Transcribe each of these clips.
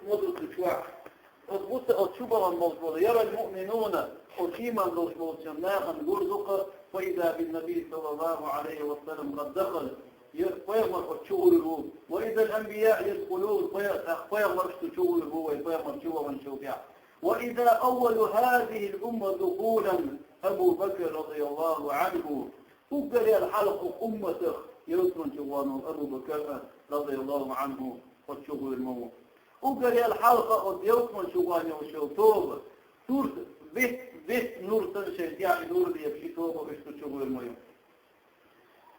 مدرس شوع أضبط أشوبا الموضوع يرى المؤمنون حكيما ناخا يرزق فإذا بالنبي صلى الله عليه وسلم قد دخل فيغمر تشوره وإذا الأنبياء يدخلون فيغمر تشوره ويغمر تشوه من شوفيع وإذا أول هذه الأمة دخولا أبو بكر رضي الله عنه فقر الحلق أمته يوسف جوان أبو بكر رضي الله عنه وتشوه الموت وقال الحلقة يوسف جوان وشوتوب سورة بيت نور تنشد يعني نور يبشي توبة ويشتشوه الموت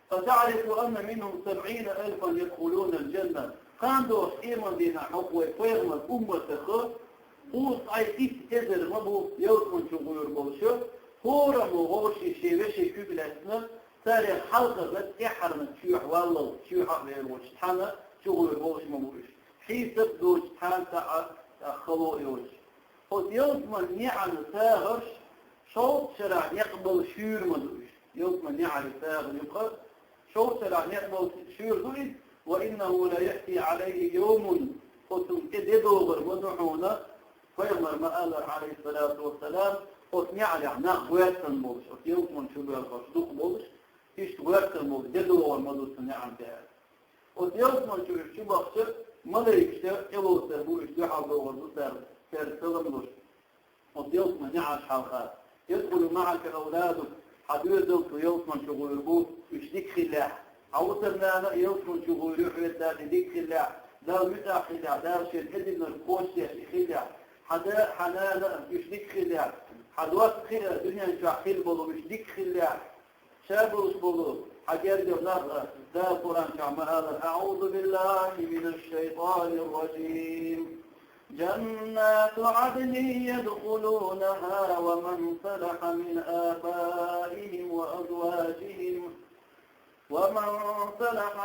فتعرف أن منهم 70,000 يدخلون الجنة قاندوا إيمان دينا حقوة فيغمى أمة قوس عيسيس إذر مبو يوسف جوه الموت هورا مغوشي شيوشي كبل أسنة تاري حلقة بس إحرمت شيوح والله شيوح الوجتحانة شغل الوش مبوش حيث دوش تحانة خلو يوش قد يوسم نعم ساغرش شوط شرع يقبل شير مدوش يوسم نعم ساغر يقبل شوط شرع يقبل شير دوش وإنه لا يأتي عليه يوم قد كددوغر مدعونا فيغمر مآلر عليه الصلاة والسلام قد نعم ناقوات الموش قد يوسم شبه الخشدوق موش إيش وقت الموت جدوا المدرسة نعم ده. وتيوسم شو بخشر ملاك شر إلو سبوا إشتحوا بالوضع سلم لش. وتيوسم نعم حلقات يدخل معك أولادك حديث يوسم شغل البوت يشتك خلاح. عوصلنا أنا يوسم شغل يحيي ذلك خلاح. دار متى خلاح دار شيء كذب القوس خلاح. حدا حنانا يشتك خلاح. حدوات خلاح الدنيا شاحيل بلو يشتك خلاح. شابرس بلو حجر جبناها ذا القرآن كعمال أعوذ بالله من الشيطان الرجيم جنات عدن يدخلونها ومن صلح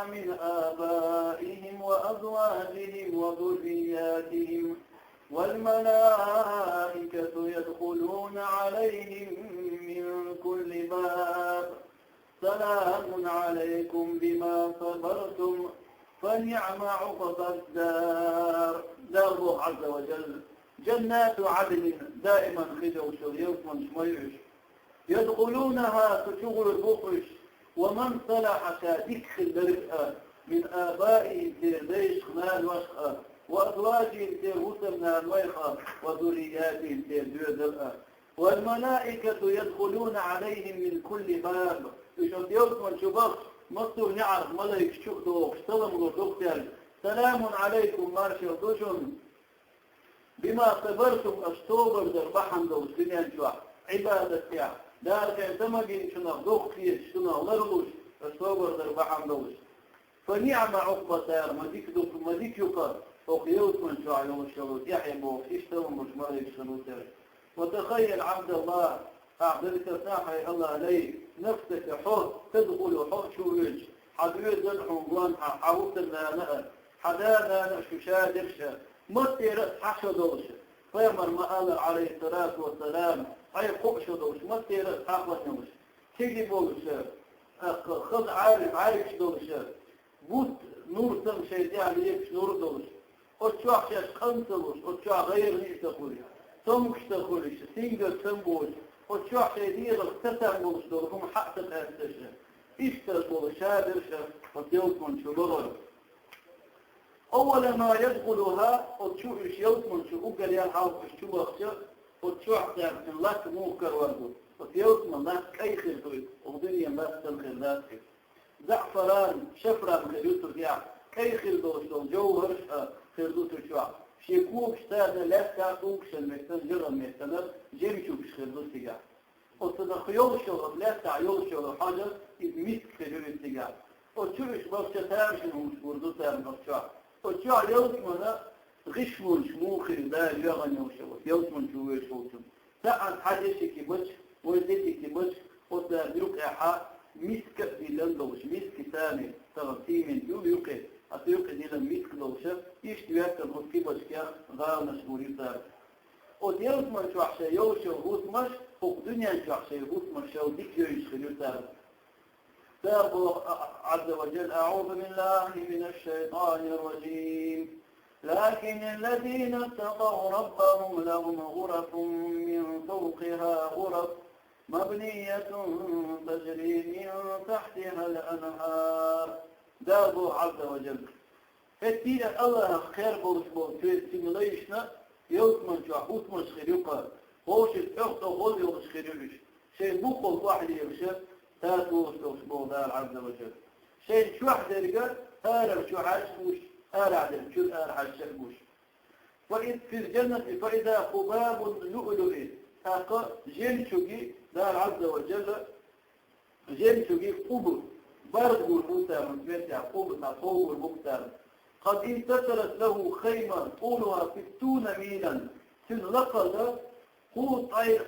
من آبائهم وأزواجهم وذرياتهم والملائكة يدخلون عليهم من كل باب سلام عليكم بما صبرتم فنعم عقبى الدار. دار الله عز وجل جنات عدن دائما خدوش يوم شميعش يدخلونها تشغل البخش ومن صلح كدخل درقة من آبائهم ترديش خنال وشخة وأزواجهم ترهسمنا الويخة وذرياتهم تردوذ والملائكة يدخلون عليهم من كل باب يشوف يوسم شبخ مصر نعرف ملائك شؤدوك سلام ودكتر سلام عليكم مارشل دوشن بما صبرتم أشتوبر دربحن دو سنين شوع عبادة يا دارك انتمجين شنا دكتير شنا لرغوش أشتوبر دربحن دوش فنعم عقبة سير مديك يقر فوق يوسم شوع يوم الشلوت يحيبوك اشتروا مش ملائك شلوتر وتخيل عبد الله أعبدك ساحي الله عليه نفسك حر تدخل حر شويش حدوية ذنحهم بلانحا حاوت الناناء حدانا نشوشا درشا مطيرت حشا دوش فيمر مآل عليه الصلاة والسلام أي قبش دوش مطيرت حقوة نوش تيجي بوش خذ عارف دوش بوت نور تم شيدي عليك نور دوش وتشوح شاش خمسة دوش وتشوح غير نيش تقولي تمكش تقوليش سينجل تنبوش وتشوح شيدي اختتم بوش دورهم حق تتأسسه اشتغل شادرشة وتيوسمن شبغل أول ما يدخلها وتشوح يوسمن شبغل قال يالحاوك الشبغ وتشوح تعرفين لك موكر وردو وتيوسمن لك أي خلطوي وغدنيا بس الخلطات زعفران شفران خلطوك يعني أي خلطوش جوهر خلطوك شوح شيكوك شتاد لا تعطوك شلمكتن جرم مكتنر جيمشوك خلطوك يعني وتدخيول شغل لا تعيول شغل حاجة مسك خجول التجار وتشوش بس تامشن وردو تام نفسها وتشوع يوسمنا غشمون شموخ الدار يغني وشغل يوسمن شوي شوتم ساعة حاجة شكي بش وزيتي كي بش وتدرك إحا مسك ديلندوش مسك ثاني تغطيمين يوقع أتيوقع ديلن مسك دوشة يشتويات المسكي بشكيا غار مشغولي تار وتيوسمن شوحشة يوشة وغوسمش فوق دنيا شخصي غصم شو ذكر يشخلوا تاب عز وجل أعوذ بالله من الشيطان الرجيم لكن الذين اتقوا ربهم لهم غرف من فوقها غرف مبنية تجري من تحتها الأنهار. دابو عز وجل فتيلا الله خير بولسبول في سيميليشن يوتمن شو حوتمن خيريقا هوش الأخت غول يوش خيريش شيء بوقل واحد يرشد تاتو بولسبول دار عز وجل شيء شو واحد يرجع هذا شو عايش أرعد شو أرعد شربوش. وإذ في الجنة فإذا قباب لؤلؤ أقا جنشوكي دار عز وجل جنشوكي قبر برد المختار من بيت يعقوب تعقوب المختار قد انتصرت له خيمة طولها 60 ميلا تنلقى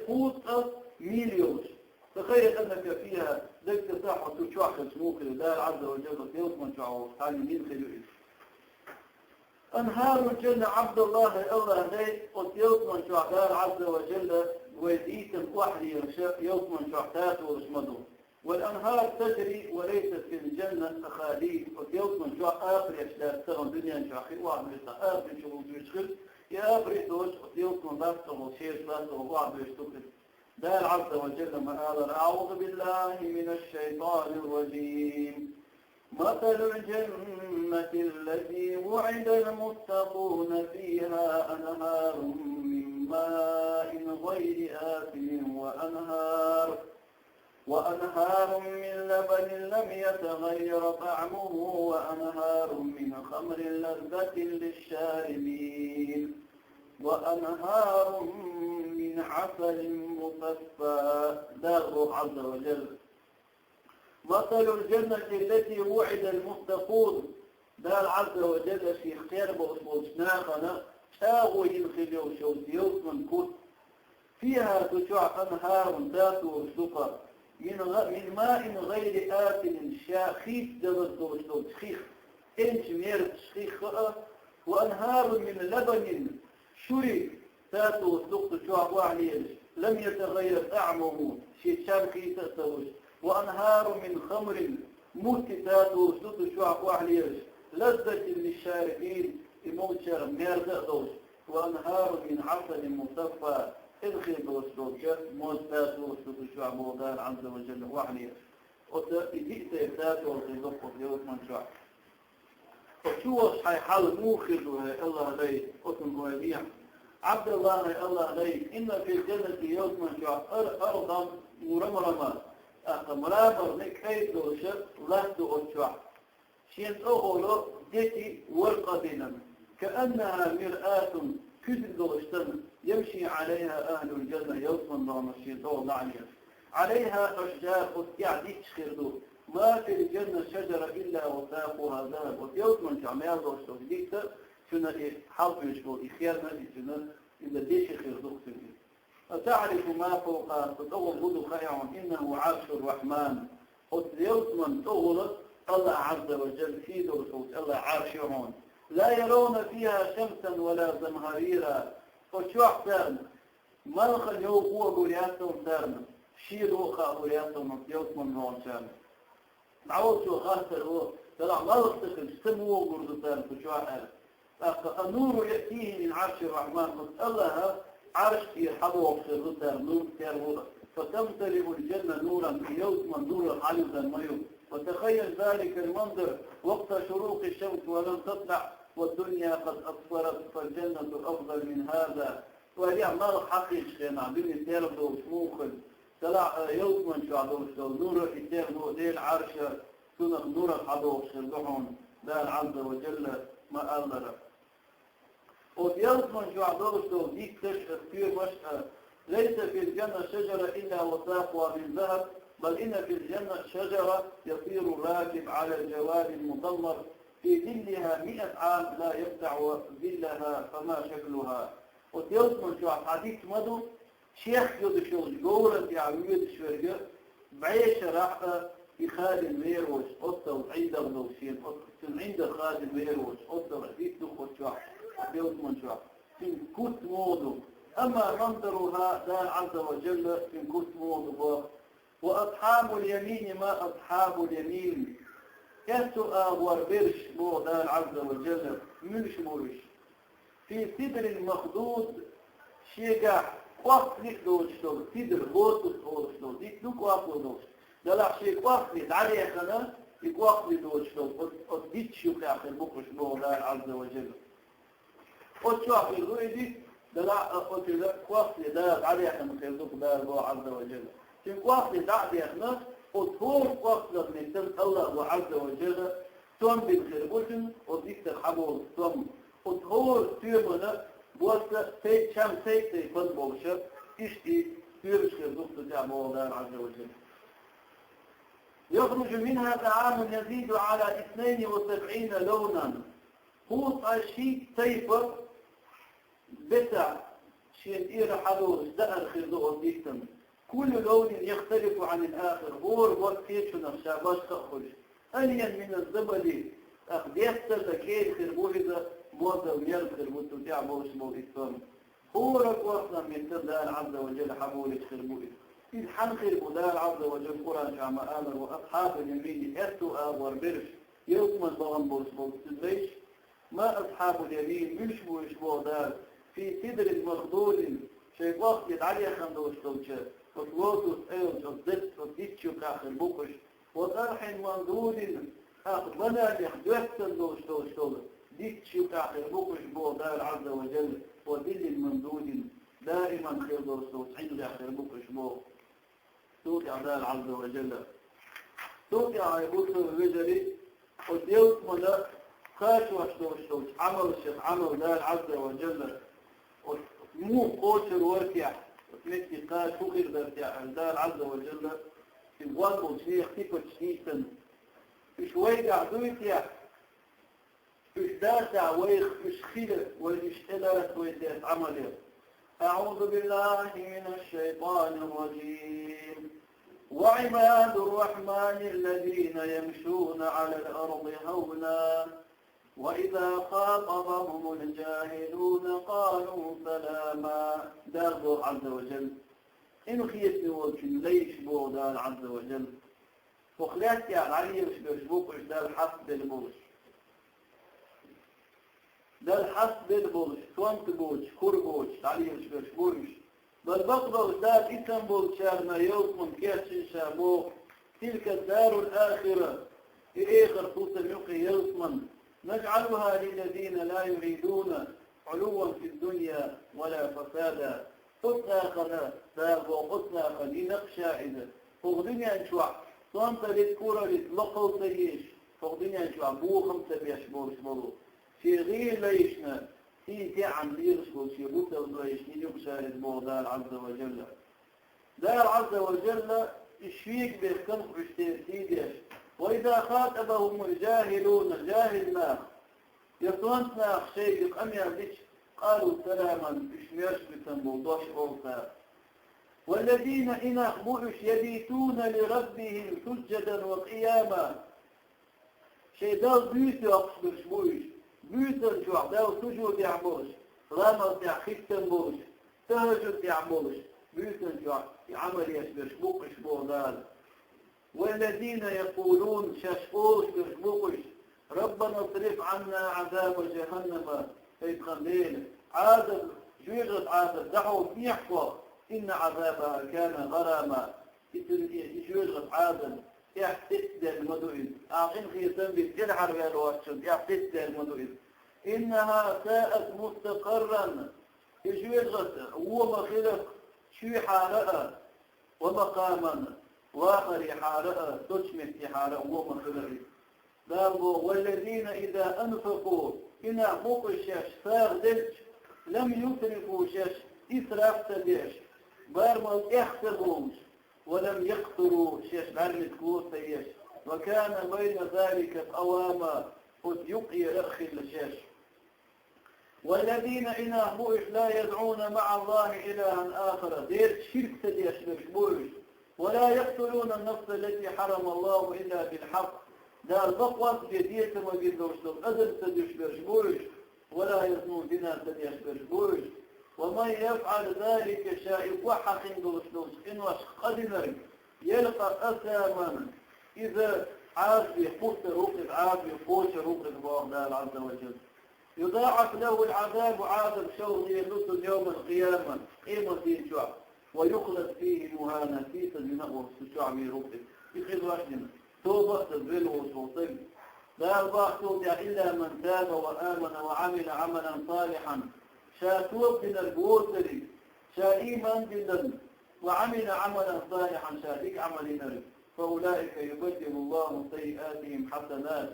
قوط مليون. تخيل أنك فيها ذلك تساحة تشوح سموك لله عز وجل يوم شعور ثاني من خلوئه. أنهار الجنة عبد الله الله لي ويوم شعور عز وجل ويديت وحدي يوم شعور ورسمده. والأنهار تجري وليست في الجنة أخاليد ويوم شعور آخر يشتاق تغن دنيا شعور وعمل آخر شعور يشغل يا آخر دوش يوم باسته وشير باسته وعمل يشتغل. دار عز وجل مآل أعوذ بالله من الشيطان الرجيم. مثل الجنة التي وعد المتقون فيها أنهار من ماء غير آسن وأنهار من لبن لم يتغير طعمه وأنهار من خمر لذة للشاربين وأنهار من عسل مصفى. دار عز وجل مثل الجنة التي وعد المتقون دار عز وجل في خير بأصول شناخنا شاغو ينخليو شوزيوس من كت فيها تشع أنهار ذات وسقى من ماء غير آسن شاخيف دبت وسط شخيخ إنش ميرت شخيخ وأنهار من لبن شري ذات وسط تشع وعليش لم يتغير طعمه شيء شرخي تأتوش وأنهار من خمر مهتتات وسط شع وعليش لذة للشاربين يموت شرم ميرتأتوش وأنهار من عسل مصفى ادخل بوسطوك موسطات وسط شع بوضان عز وجل وعليش وتأتيت يفتات وصيدق وصيوت من شع وشو حيحال موخر الله لي أتن ويبيع عبد الله الله لي إن في الجنة يوم من شع أرضا مرمرمة مرابر نكيد وشر لست أشع شين أغلو ديتي والقدنا كأنها مرآة كذب واشتن يمشي عليها أهل الجنة يوم من الشيطان لعنيا عليها أشجار قد تشخردو ما في الجنة شجرة إلا وساقها ذهب ويوم من شعميال واشتن شنو حرف يشبه إخيارنا شنو إذا ديش خردوك سنين أتعرف ما فوق تطور هدو خيع إنه عرش الرحمن وتيوت من تغلط الله عز وجل في درسوت الله عارشهم لا يرون فيها شمسا ولا زمهريرا وشوح تارن ملخ اليوم هو قرياتهم تارن شير وخا قرياتهم يوت من رون تارن نعوذ شو خاصر هو طلع ملخ تخل سمو قرد تارن وشوح النور يأتيه من عرش الرحمن الله عرش يرحبه وخيرته نور كارهورة فتمتلئ الجنة نورا في يوم نور حالزا ميو وتخيل ذلك المنظر وقت شروق الشمس ولم تطلع والدنيا قد أصفرت فالجنة أفضل من هذا وهي عمار حقيق شينا بني تيربو سموخل طلع يوم شو عدوشتو نور التيربو ديل عرش سنة نور الحدوش شردهم دار عز وجل ما أمر ويوم شو عدوشتو ديك تشخص كثير مشهر ليس في الجنة شجرة إلا وساقها من ذهب بل إن في الجنة شجرة يطير الراكب على الجواد المدمر في ظلها 100 عام لا يقطع ظلها فما شكلها وتيوم شو حديث مدو شيخ يود شو جورة يعمل شوية بعيش راح يخال الميروش أصل عند النوسين أصل عند خال الميروش أصل حديث دخل شو يوم شو في كت مودو أما منظرها دار عز وجل في كت مودو وأصحاب اليمين ما أصحاب اليمين كسؤال وربرش مو دار عز وجل مش مرش في سدر مخدود شيء قصدك دوشتول سدر غوتس دوشتول ديك دوك واقو دوش دلع شيء قصدك عليه خنا يقصد دوشتول أديت شو في آخر بكرة شبه الله عز وجل أتشوف الغويدي دلع أتلا قصدك دلع عليه خنا خيرك الله عز وجل شيء قصدك عليه خنا أطول قصدك من الله عز وجل ثم بالخيربوتن أديك تحبول ثم أطول تيمنا بواسطة شام سيكتي فن بوشة إشتي تيرش خيرك الله عز وجل يخرج منها طعام يزيد على 72 لونا قوط الشيء تيفر بتع شيء إير حضور دأر خيرك ديكتم كل لون يختلف عن الآخر هو الوقت نفسه باش تأخذ أليا من الزبد أخديت لكي خربوه موضع ويال خربوه تعبوش موضع هو ركوصنا من الله عز وجل حبولك خربوه إذ حنخر الله عز وجل قرآن شعب آمر وأصحاب اليمين أتوا آور برش يوم الضغن بوش ليش ما أصحاب اليمين يشبو دار في سدر المخدود شيء وقت يتعلي خندوش توجه وطلوتوس أيضا وضدت شو كاخر بوكش وطرح منضود أقبنا لحدوث دوش ديت شو كاخر بوكش بودار عز وجل ودل الممدود دائما خير دوش عند آخر بوكش بو توقع دار عز وجل توقع يقول الرجل وديوت ملا خاشوش دوش عمل الشيخ عمل دار عز وجل مو قوشر وركع وتمشي قاش فخر دار عز وجل في الوضع والشيخ تيكو تشيشن إيش ويقع دويتيا إيش داسع وإيش خير وإيش إلات وإيش عمله أعوذ بالله من الشيطان الرجيم وعباد الرحمن الذين يمشون على الأرض هونا وإذا خاطبهم الجاهلون قالوا سلاما دار عز وجل إنه خيتني وكن ليش بودان عز وجل فخلات يا علي مش بيشبوك ده الحسب بالبوش ده الحسب بالبوش سوانت بوش كور بوش علي مش بيشبوش بل بقضى ده اسم بوش شارنا يوم كيش شابو تلك الدار الآخرة في آخر خصوصا يوقي يوم نجعلها للذين لا يريدون علوا في الدنيا ولا فسادا قطنا خنا دار وقطنا خلي نقشا إذا فغدني أنشوع صانت للكورة لتلقوا تيش فغدني أنشوع بو خمسة بيشبور شبورو في غير ليشنا في تعم ليرشبو في بوتا وليشني يقشا للموضال عز وجل دار عز وجل الشيك بيخنق بشتير وإذا خاطبهم الجاهلون جاهلنا يصونتنا شيء يقمي بيش قالوا سلاما اشميرش بتنبوضوش أوفا والذين إن أخبرش يبيتون لربهم سجدا وقياما شيء داو بيوت يقصبرش بوش بيوت الجوع داو سجود يعموش رامر يحخيتن بوش تهجد يعموش بيوت الجوع عمل يشبرش بوكش بوغدال والذين يقولون شاشقوش بوكش ربنا اصرف عنا عذاب جهنم فيتخليل عذاب جيغت عذاب دعوا بيحفظ إن عذابها كان غراما جيغت عذاب يحتسد المدوئن أعقين خيطان بيتجلحر يا الواشن يحتسد المدوئن إنها ساءت مستقرا جيغت وما خلق شي حالها ومقاما واخر حالها تشمت حالها وما خلق بابو والذين إذا أنفقوا إنا فوق الشاش فاردلش لم يتركوا شاش إسراف تديش بارمو يحسبوش ولم يقتروا شاش بعلم تكون سيش وكان بين ذلك قواما قد يقي رخي الشاش والذين إنا بوش لا يدعون مع الله إلها آخر دير شرك تديش بوش ولا يقتلون النفس التي حرم الله إلا بالحق دار بقوة بيدية ما بيدوشتم أذن تديش برشبوش ولا يزنون بنا تديش برشبوش ومن يفعل ذلك شائف وحق دوشتم إنوش قدمر يلقى أثاما إذا عاد بيحوث روح عاد بيحوث روح الله عز وجل يضاعف له العذاب عذاب شوق يلوث يوم القيامة قيمة في شعب ويخلد فيه مهانا في سجنه الشعب يروحه يخذ واحدنا توبة تبرل وصوتين لا الباقي إلا من تاب وآمن وعمل عملا صالحا شاتوب من البوتري شا إيمان جدا وعمل عملا صالحا شاتيك عمل نري فأولئك يبدل الله سيئاتهم حسنات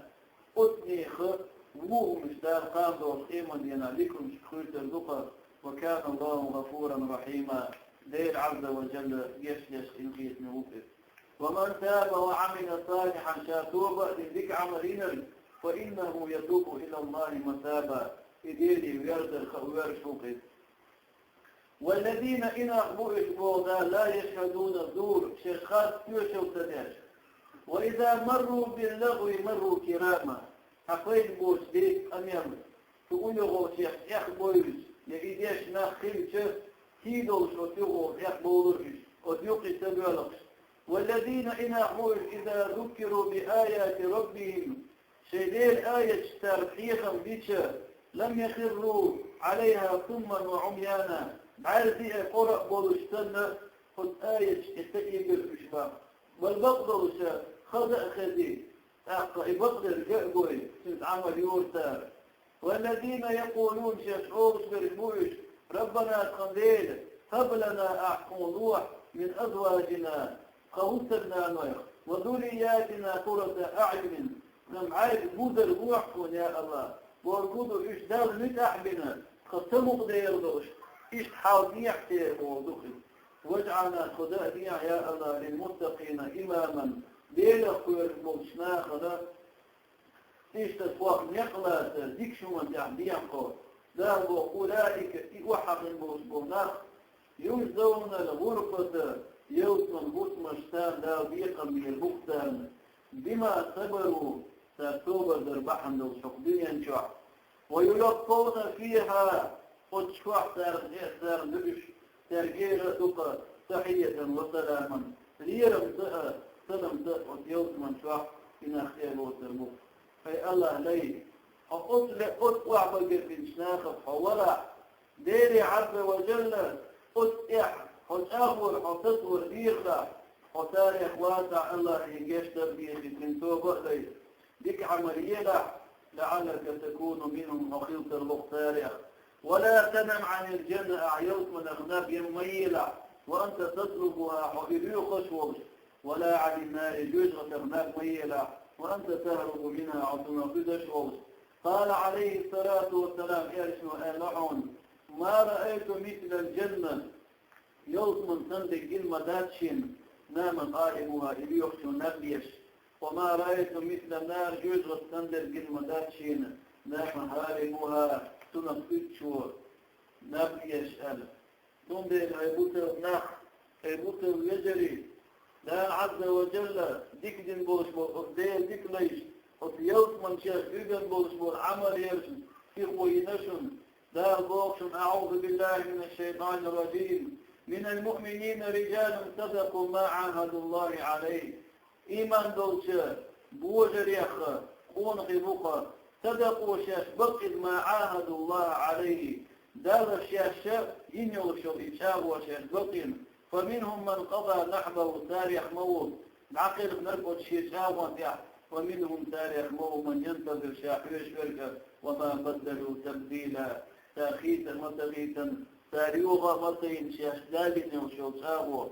أثني خط وهم اشتار قام وقيما دينا لكم شكرت الزقر وكان الله غفورا رحيما دير عز وجل يشيش إنقيت نوفر ومن تاب وعمل صالحا شاتوبا لذك عملين فإنه يتوب إلى الله متابا إديري ويرد الخوار شوقه والذين إن أخبوا إشبوغا لا يشهدون الزور شيخات يوشو تداش وإذا مروا باللغو مروا كراما حقين بوش ديك أمير تقول يغو شيخ يخبوش يجيش ناخيل شيخ تيدوش وتيغو يخبوش وتيوقي تبالغش والذين إن أخبوا إذا ذكروا بآيات ربهم شيدير آية ترحيخا بيشا لم يخروا عليها ثما وعميانا عارفي قرأ بولشتنا خد آية اتقي بالإشباع والبقدر شا خذأ خذي بقدر جأبوي سنت عمل يورتار والذين يقولون شاشعوش بربوش ربنا تخنديل هب لنا أحقوضوح من أزواجنا خوتنا نويخ وذرياتنا قرة أعين نمعايد بوذر روحكم يا الله واركضوا إيش دار نتعبنا خصموا قدير إيش حاضيع في موضوعي واجعلنا خداء ديع يا الله للمتقين إماما ليلة خير موشنا خدا إيش تسواق نقلة ديك شو من تعبيع قول ذهب أولئك وحق الموسبوناخ يوزون الغرفة يوسمن بوسمشتان لا بيقا من البختان بما صبروا تأتوب ذربحا لو شقديا شعب ويلقون فيها قد شوح تار نبش ترجير دقة تحية وسلاما ليرم تأى سلم تأى وتيوت من شوح إن أخير وترموك أي الله لي أطلع بقر بنشناخ حولا ديري عز وجل أطلع أخور حتصور ديخلا وتاريخ واسع الله يجيش تربية من توبة لي ديك عملية لعلك تكون منهم أخيط المختارع ولا تنم عن الجنة أعيوت من أغناب يميلة وأنت تطلبها حبيبي خشوش ولا عن النار جزء أغناب ميلة وأنت تهرب منها عطنا بدشوش قال عليه الصلاة والسلام إرشو ألعون ما رأيت مثل الجنة يوت من صندق المداتشن نام قائمها إليوخشو نبيش وما رأيت مثل النار جزء صندق المداتشن نام هارمها تنفذشو نبيش أل تنبه هيبوتر نخ هيبوتر يجري لا عز وجل ديك دين بوش ديك ليش وفيوت من شاش يجن بوش عمل يرشن في خوينشن لا بوشن أعوذ بالله من الشيطان الرجيم من المؤمنين رجال صدقوا ما عاهدوا الله عليه إيمان دوشا بوجر يخ قون غبوخ صدقوا شاش بقد ما عاهدوا الله عليه دار الشاش ينيوشوا إشاب وشاش بقين فمنهم من قضى نحبه تاريخ موت العقل نربط شيشاب وانتع ومنهم تاريخ موت من ينتظر شاحيش فرقة وما بدلوا تبديلا تأخيتا وتغيتا تاريوغا مطين شاش دالين يوشوا شابوا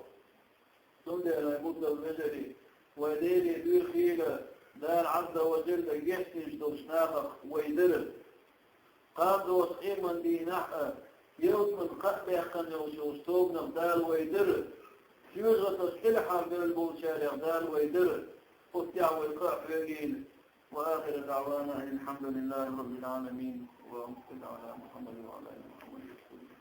سندر يموت الرجل وديري دير خيلة دار عز وجل يحسنش دوشناخ ويدرر قام دوش قيما دي نحا يوت من قطب يحقن يوشوش توبنا دار ويدرر يوجد تسكيلحا من البوشارع دار ويدرر قطع ويقع فيقين وآخر دعوانا الحمد لله رب العالمين وصل على محمد وعلى آله محمد رسول الله.